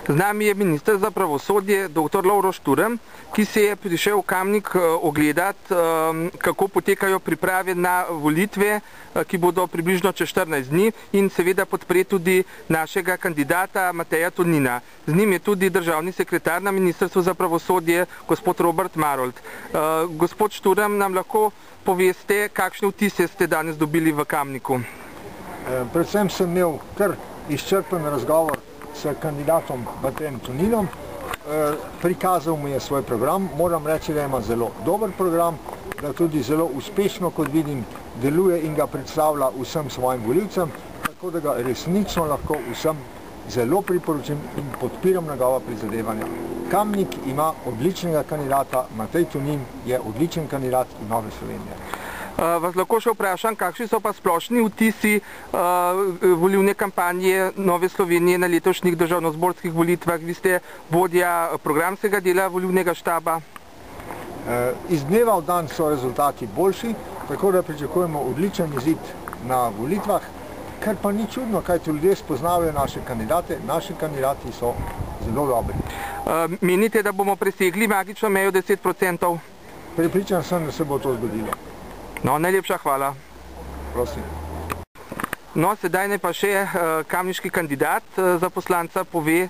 Z nami je minister za pravosodje, dr. Lovro Šturm, ki se je prišel v Kamnik ogledati, kako potekajo priprave na volitve, ki bodo približno čez 14 dni, in seveda podpreti tudi našega kandidata Mateja Tonina. Z njim je tudi državni sekretar na Ministrstvu za pravosodje, gospod Robert Marolt. Gospod Šturm, nam lahko poveste, kakšne vtise ste danes dobili v Kamniku? Predvsem sem imel kar izčrpen razgovor s kandidatom Matejem Toninom. Prikazal mu je svoj program. Moram reči, da ima zelo dober program, da tudi zelo uspešno, kot vidim, deluje in ga predstavlja vsem svojim volivcem, tako da ga resnično lahko vsem zelo priporočim in podpiram njegova prizadevanja. Kamnik ima odličnega kandidata, Matej Tonin je odličen kandidat Nove Slovenije. Vas lahko še vprašam, kakšni so pa splošni vtisi volilne kampanje Nove Slovenije na letošnjih državnozborskih volitvah? Vi ste vodja programskega dela volilnega štaba. Iz dneva v dan so rezultati boljši, tako da pričakujemo odličen izid na volitvah, kar pa ni čudno, kajti ljudje spoznavajo naše kandidate. Naši kandidati so zelo dobri. Menite, da bomo presegli magično mejo 10%? Prepričan sem, da se bo to zgodilo. No, najlepša hvala. Prosim. No, sedaj naj pa še kamniški kandidat za poslanca pove,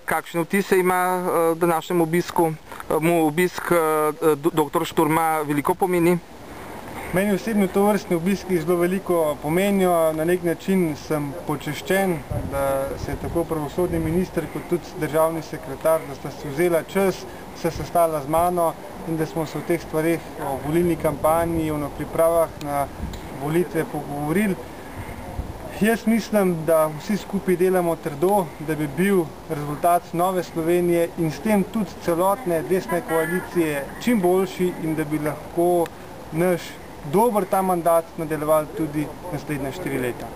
kakšne vtise ima današnjem obisku. Mu obisk dr. Šturma veliko pomeni? Meni osebno tovrstni obiski zelo veliko pomenijo. Na nek način sem počaščen, da se je tako pravosodni minister kot tudi državni sekretar, da sta si vzela čas, se sestala z mano in da smo se o teh stvareh, o volilni kampanji, o pripravah na volitve pogovorili. Jaz mislim, da vsi skupaj delamo trdo, da bi bil rezultat Nove Slovenije in s tem tudi celotne desne koalicije čim boljši in da bi lahko naš dober ta mandat nadaljevali tudi naslednja 4 leta.